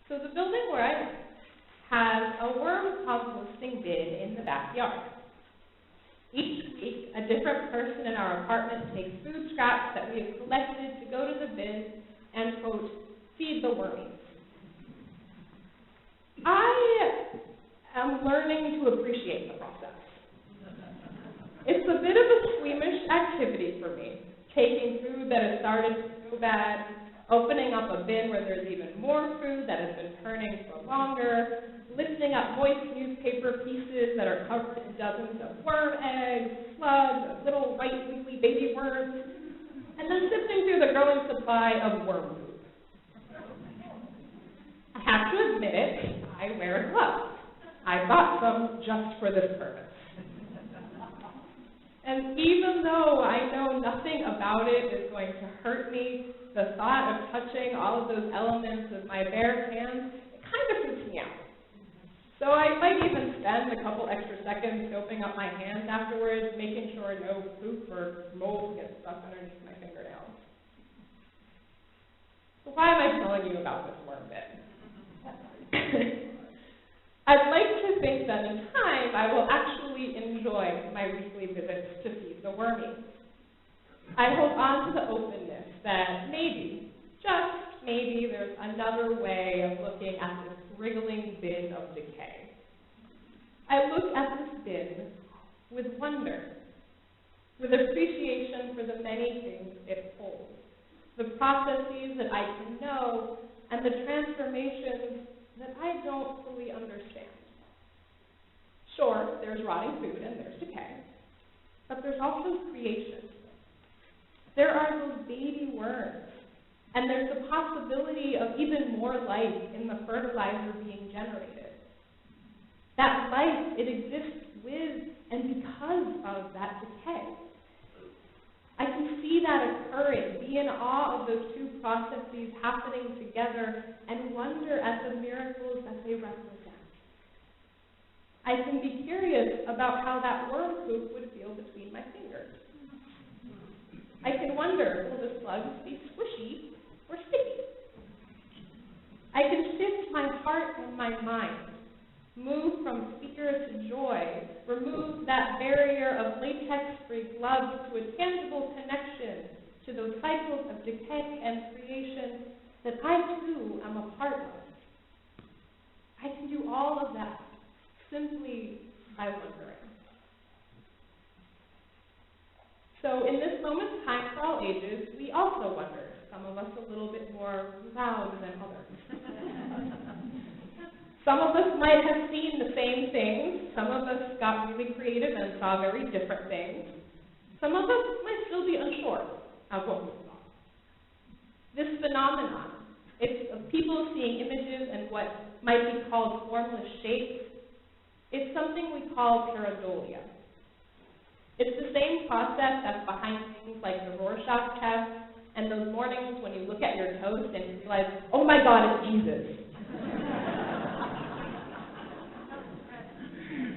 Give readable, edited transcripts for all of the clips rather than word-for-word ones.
So the building where I live has a worm composting bin in the backyard. Each week, a different person in our apartment takes food scraps that we have collected to go to the bin and, quote, feed the wormies. I am learning to appreciate the process. It's a bit of a squeamish activity for me, taking food that has started to go bad, opening up a bin where there's even more food that has been turning for longer, lifting up moist newspaper pieces that are covered in dozens of worm eggs, slugs, little white wiggly baby worms, and then sifting through the growing supply of worm poop. I have to admit it, I wear gloves. I bought some just for this purpose. And even though I know nothing about it is going to hurt me, the thought of touching all of those elements with my bare hands, it kind of freaks me out. So I might even spend a couple extra seconds soaping up my hands afterwards, making sure no poop or mold gets stuck underneath my fingernails. So why am I telling you about this worm bin? I'd like to think that in time I will actually enjoy my weekly visits to feed the wormies. I hold on to the openness that maybe, just maybe, there's another way of looking at this wriggling bin of decay. I look at this bin with wonder, with appreciation for the many things it holds, the processes that I can know, and the transformations that I don't fully understand. Sure, there's rotting food and there's decay, but there's also creation. There are those baby worms, and there's the possibility of even more life in the fertilizer being generated. That life, it exists with and because of that decay. I can see that occurring, be in awe of those two processes happening together, and wonder at the miracles that they represent. I can be curious about how that worm poop would feel between my fingers. I can wonder, will the slugs be squishy or sticky? I can shift my heart and my mind, move from fear to joy, remove that barrier of latex-free gloves to a tangible connection to those cycles of decay and creation that I too am a part of. I can do all of that simply by wondering. So in this moment's time for all ages, we also wonder, some of us a little bit more loud than others. Some of us might have seen the same things. Some of us got really creative and saw very different things. Some of us might still be unsure of what we saw. This phenomenon, it's of people seeing images and what might be called formless shapes. It's something we call pareidolia. It's the same process that's behind things like the Rorschach test and those mornings when you look at your toast and you realize, oh my God, it's Jesus.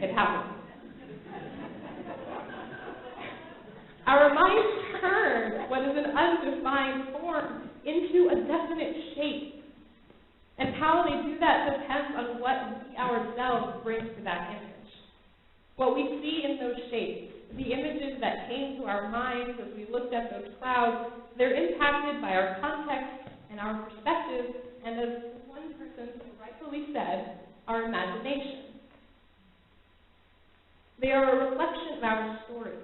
It happens. Our minds turn what is an undefined form into a definite shape. And how they do that depends on what we ourselves bring to that image. What we see in those shapes, the images that came to our minds as we looked at those clouds, they're impacted by our context and our perspective, and as one person rightfully said, our imagination. They are a reflection of our stories,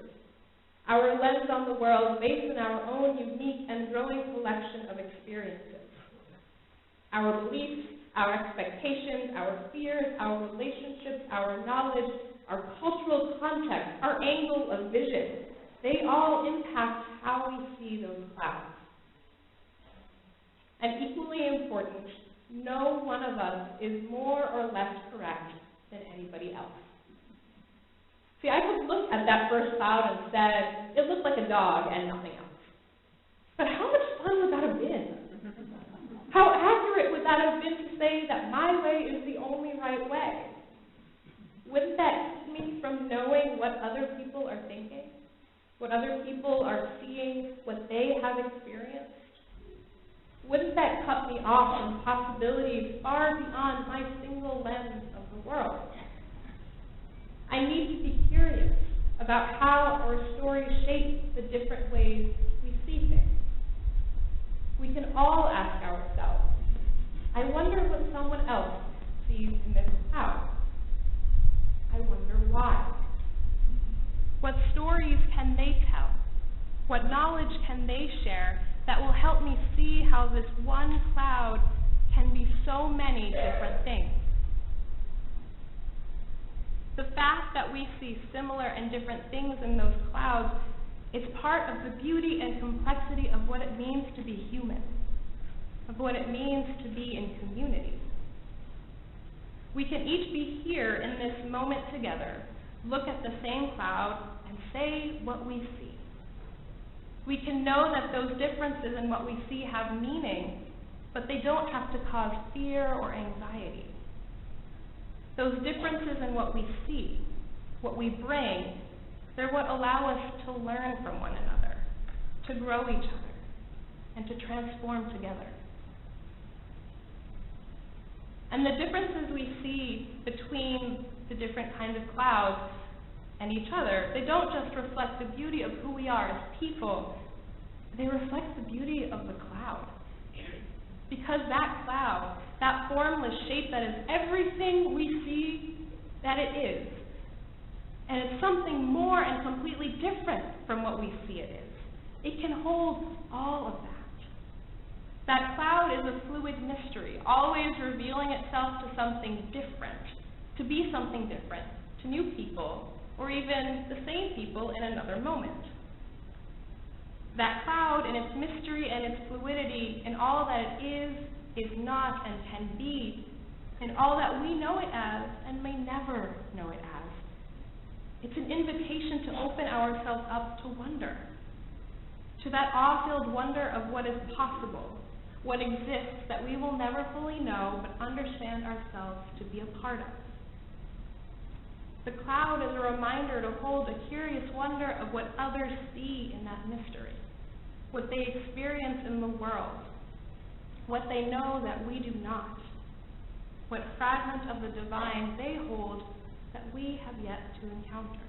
our lens on the world based on our own unique and growing collection of experiences. Our beliefs, our expectations, our fears, our relationships, our knowledge, our cultural context, our angle of vision, they all impact how we see those clouds. And equally important, no one of us is more or less correct than anybody else. See, I could look at that first cloud and said, it looked like a dog and nothing else. But how much fun would that have been? How accurate would that have been to say that my way is the only right way? Wouldn't that keep me from knowing what other people are thinking? What other people are seeing, what they have experienced? Wouldn't that cut me off from possibilities far beyond my single lens of the world. I need to be curious about how our stories shape the different ways we see things. We can all ask ourselves, I wonder what someone else sees in this cloud. I wonder why. What stories can they tell? What knowledge can they share that will help me see how this one cloud can be so many different things? The fact that we see similar and different things in those clouds is part of the beauty and complexity of what it means to be human, of what it means to be in community. We can each be here in this moment together, look at the same cloud, and say what we see. We can know that those differences in what we see have meaning, but they don't have to cause fear or anxiety. Those differences in what we see, what we bring, they're what allow us to learn from one another, to grow each other, and to transform together. And the differences we see between the different kinds of clouds and each other, they don't just reflect the beauty of who we are as people, they reflect the beauty of the cloud. Because that cloud, that formless shape that is everything we see that it is, and it's something more and completely different from what we see it is. It can hold all of that. That cloud is a fluid mystery, always revealing itself to something different, to be something different, to new people, or even the same people in another moment. That cloud, in its mystery and its fluidity, in all that it is not, and can be, in all that we know it as and may never know it as. It's an invitation to open ourselves up to wonder, to that awe-filled wonder of what is possible, what exists that we will never fully know but understand ourselves to be a part of. The cloud is a reminder to hold a curious wonder of what others see in that mystery, what they experience in the world, what they know that we do not, what fragment of the divine they hold that we have yet to encounter.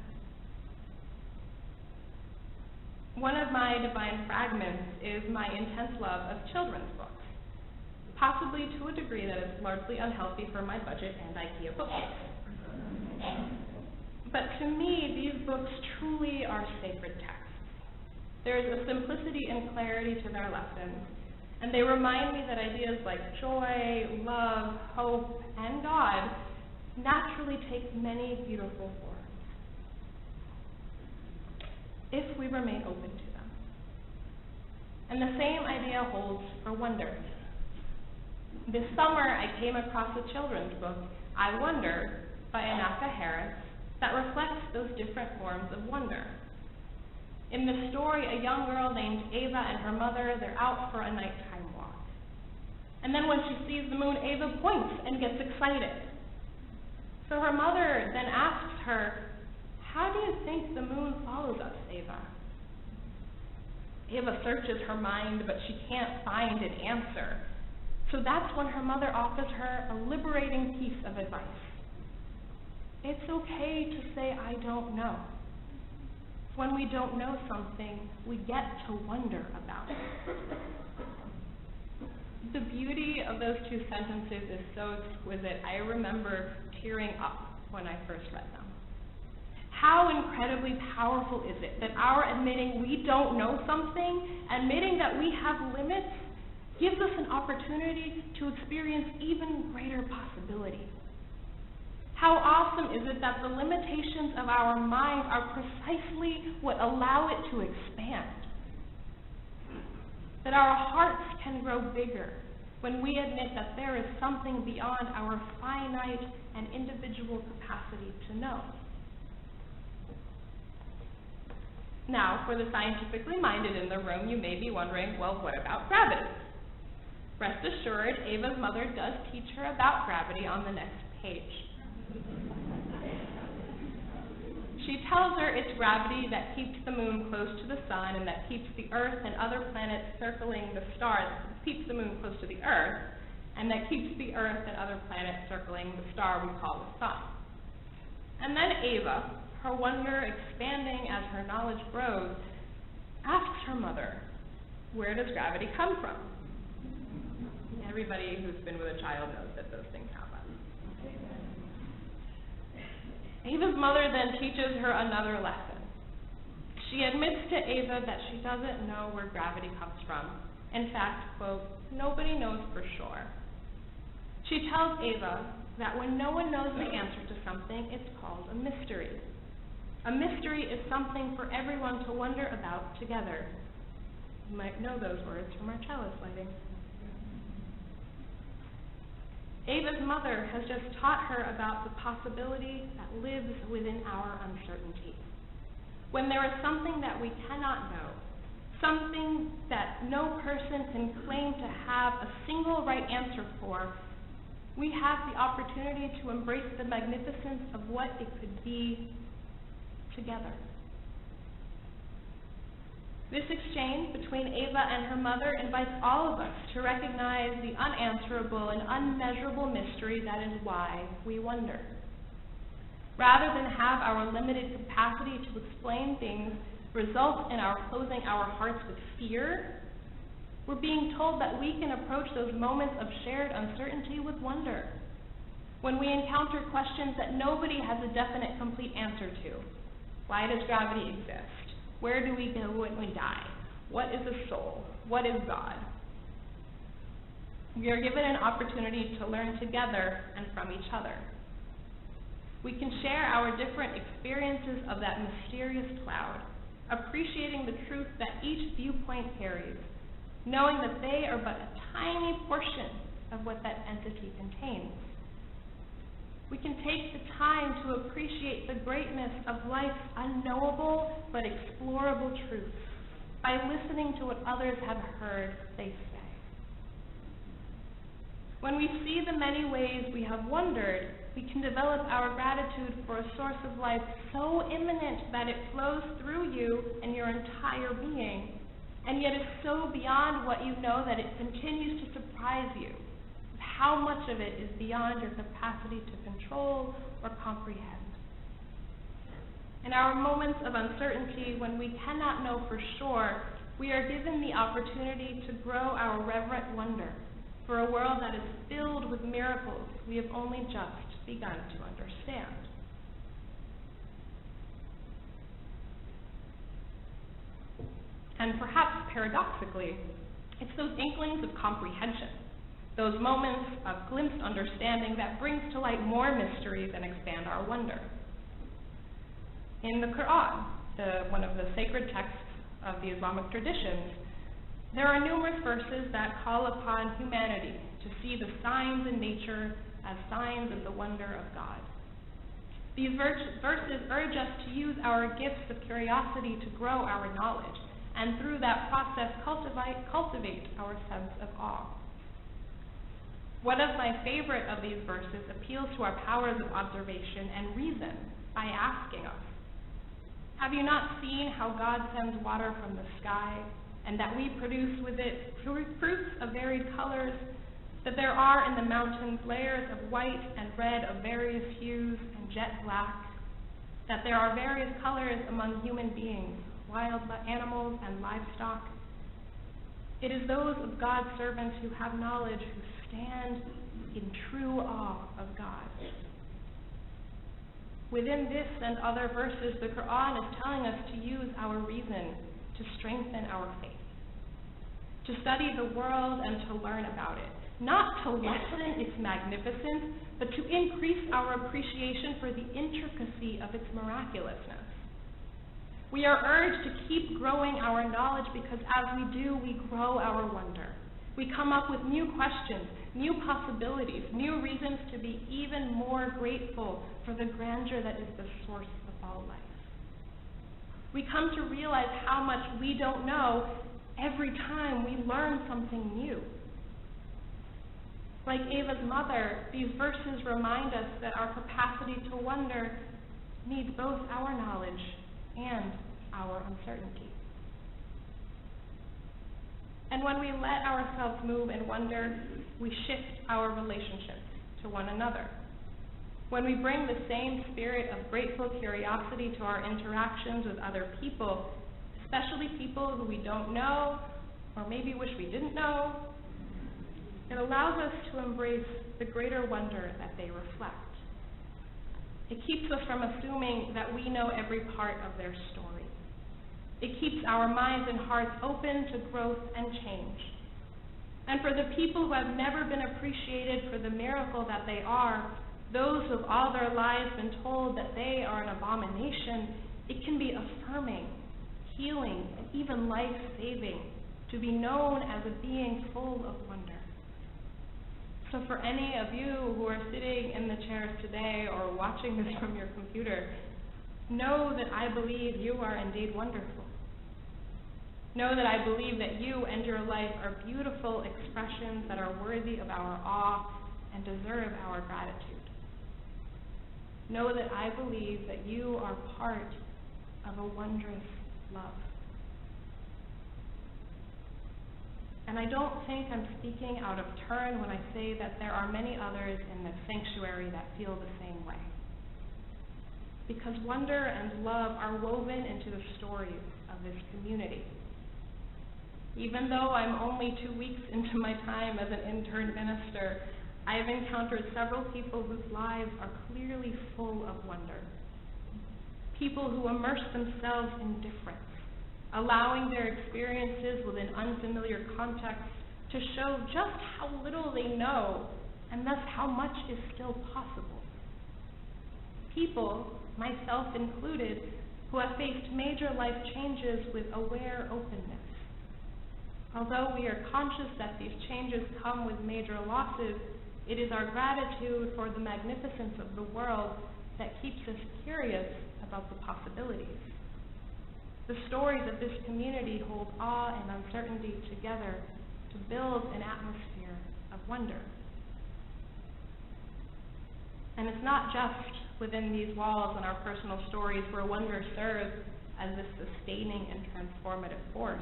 One of my divine fragments is my intense love of children's books, possibly to a degree that is largely unhealthy for my budget and IKEA bookcase. But to me, these books truly are sacred texts. There is a simplicity and clarity to their lessons, and they remind me that ideas like joy, love, hope, and God naturally take many beautiful forms, if we remain open to them. And the same idea holds for wonder. This summer, I came across a children's book, I Wonder, by Annaka Harris, that reflects those different forms of wonder. In the story, a young girl named Ava and her mother, they're out for a nighttime walk. And then when she sees the moon, Ava points and gets excited. So her mother then asks her, "How do you think the moon follows us, Ava?" Ava searches her mind, but she can't find an answer. So that's when her mother offers her a liberating piece of advice. It's okay to say, "I don't know." When we don't know something, we get to wonder about it. The beauty of those two sentences is so exquisite. I remember tearing up when I first read them. How incredibly powerful is it that our admitting we don't know something, admitting that we have limits, gives us an opportunity to experience even greater possibility. How awesome is it that the limitations of our mind are precisely what allow it to expand? That our hearts can grow bigger when we admit that there is something beyond our finite and individual capacity to know. Now, for the scientifically minded in the room, you may be wondering, well, what about gravity? Rest assured, Ava's mother does teach her about gravity on the next page. She tells her it's gravity that keeps the moon close to the sun and that keeps the Earth and other planets circling the stars, keeps the moon close to the Earth, and that keeps the Earth and other planets circling the star we call the sun. And then Ava, her wonder expanding as her knowledge grows, asks her mother, where does gravity come from? Everybody who's been with a child knows that those things happen. Ava's mother then teaches her another lesson. She admits to Ava that she doesn't know where gravity comes from. In fact, quote, nobody knows for sure. She tells Ava that when no one knows the answer to something, it's called a mystery. A mystery is something for everyone to wonder about together. You might know those words from our chalice lighting. Ava's mother has just taught her about the possibility that lives within our uncertainty. When there is something that we cannot know, something that no person can claim to have a single right answer for, we have the opportunity to embrace the magnificence of what it could be together. This exchange between Ava and her mother invites all of us to recognize the unanswerable and unmeasurable mystery that is why we wonder. Rather than have our limited capacity to explain things result in our closing our hearts with fear, we're being told that we can approach those moments of shared uncertainty with wonder. When we encounter questions that nobody has a definite, complete answer to. Why does gravity exist? Where do we go when we die? What is a soul? What is God? We are given an opportunity to learn together and from each other. We can share our different experiences of that mysterious cloud, appreciating the truth that each viewpoint carries, knowing that they are but a tiny portion of what that entity contains. We can take the time to appreciate the greatness of life's unknowable but explorable truths by listening to what others have heard they say. When we see the many ways we have wondered, we can develop our gratitude for a source of life so immanent that it flows through you and your entire being, and yet is so beyond what you know that it continues to surprise you. How much of it is beyond your capacity to control or comprehend. In our moments of uncertainty, when we cannot know for sure, we are given the opportunity to grow our reverent wonder for a world that is filled with miracles we have only just begun to understand. And perhaps paradoxically, it's those inklings of comprehension, those moments of glimpsed understanding that brings to light more mysteries and expand our wonder. In the Quran, one of the sacred texts of the Islamic traditions, there are numerous verses that call upon humanity to see the signs in nature as signs of the wonder of God. These verses urge us to use our gifts of curiosity to grow our knowledge, and through that process cultivate our sense of awe. One of my favorite of these verses appeals to our powers of observation and reason by asking us, have you not seen how God sends water from the sky, and that we produce with it fruits of varied colors, that there are in the mountains layers of white and red of various hues and jet black, that there are various colors among human beings, wild animals and livestock? It is those of God's servants who have knowledge who stand in true awe of God. Within this and other verses, the Quran is telling us to use our reason to strengthen our faith, to study the world and to learn about it, not to lessen its magnificence, but to increase our appreciation for the intricacy of its miraculousness. We are urged to keep growing our knowledge because as we do, we grow our wonder. We come up with new questions, new possibilities, new reasons to be even more grateful for the grandeur that is the source of all life. We come to realize how much we don't know every time we learn something new. Like Ava's mother, these verses remind us that our capacity to wonder needs both our knowledge and our uncertainty. And when we let ourselves move in wonder, we shift our relationships to one another. When we bring the same spirit of grateful curiosity to our interactions with other people, especially people who we don't know or maybe wish we didn't know, it allows us to embrace the greater wonder that they reflect. It keeps us from assuming that we know every part of their story. It keeps our minds and hearts open to growth and change. And for the people who have never been appreciated for the miracle that they are, those who have all their lives been told that they are an abomination, it can be affirming, healing, and even life-saving to be known as a being full of wonder. So for any of you who are sitting in the chairs today or watching this from your computer, know that I believe you are indeed wonderful. Know that I believe that you and your life are beautiful expressions that are worthy of our awe and deserve our gratitude. Know that I believe that you are part of a wondrous love. And I don't think I'm speaking out of turn when I say that there are many others in this sanctuary that feel the same way. Because wonder and love are woven into the stories of this community. Even though I'm only 2 weeks into my time as an intern minister, I have encountered several people whose lives are clearly full of wonder. People who immerse themselves in difference, allowing their experiences within unfamiliar contexts to show just how little they know, and thus how much is still possible. People, myself included, who have faced major life changes with aware openness. Although we are conscious that these changes come with major losses, it is our gratitude for the magnificence of the world that keeps us curious about the possibilities. The stories of this community hold awe and uncertainty together to build an atmosphere of wonder. And it's not just within these walls and our personal stories where wonder serves as this sustaining and transformative force.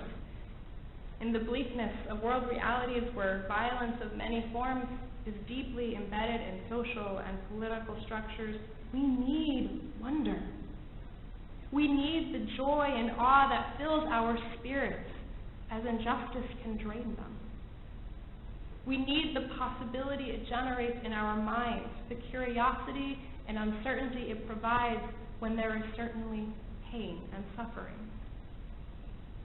In the bleakness of world realities where violence of many forms is deeply embedded in social and political structures, we need wonder. We need the joy and awe that fills our spirits as injustice can drain them. We need the possibility it generates in our minds, the curiosity and uncertainty it provides when there is certainly pain and suffering.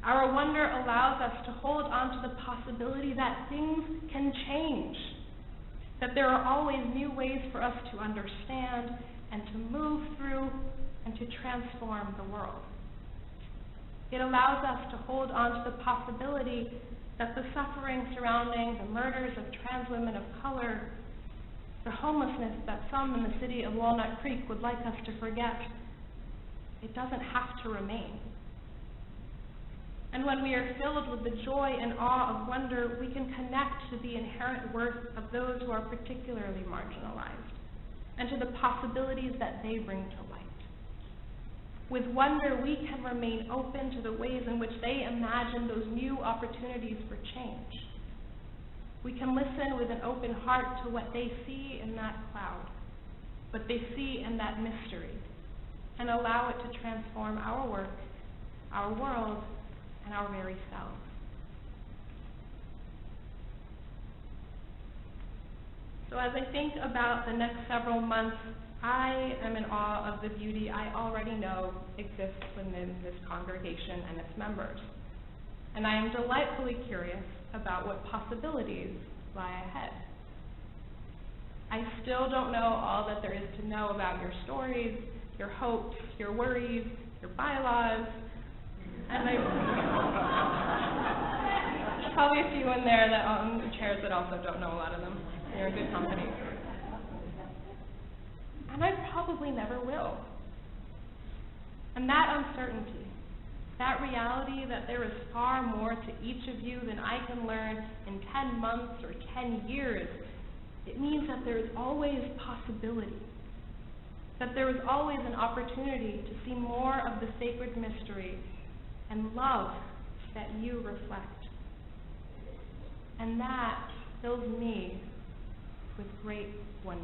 Our wonder allows us to hold on to the possibility that things can change, that there are always new ways for us to understand and to move through and to transform the world. It allows us to hold on to the possibility that the suffering surrounding the murders of trans women of color, the homelessness that some in the city of Walnut Creek would like us to forget, it doesn't have to remain. And when we are filled with the joy and awe of wonder, we can connect to the inherent worth of those who are particularly marginalized and to the possibilities that they bring to light. With wonder, we can remain open to the ways in which they imagine those new opportunities for change. We can listen with an open heart to what they see in that cloud, what they see in that mystery, and allow it to transform our work, our world, and our very selves. So as I think about the next several months, I am in awe of the beauty I already know exists within this congregation and its members. And I am delightfully curious about what possibilities lie ahead. I still don't know all that there is to know about your stories, your hopes, your worries, your bylaws, and there's probably a few in there that on the chairs that also don't know a lot of them. You're in good company. And I probably never will. And that uncertainty, that reality that there is far more to each of you than I can learn in 10 months or 10 years, it means that there is always possibility, that there is always an opportunity to see more of the sacred mystery and love that you reflect. and that fills me with great wonder.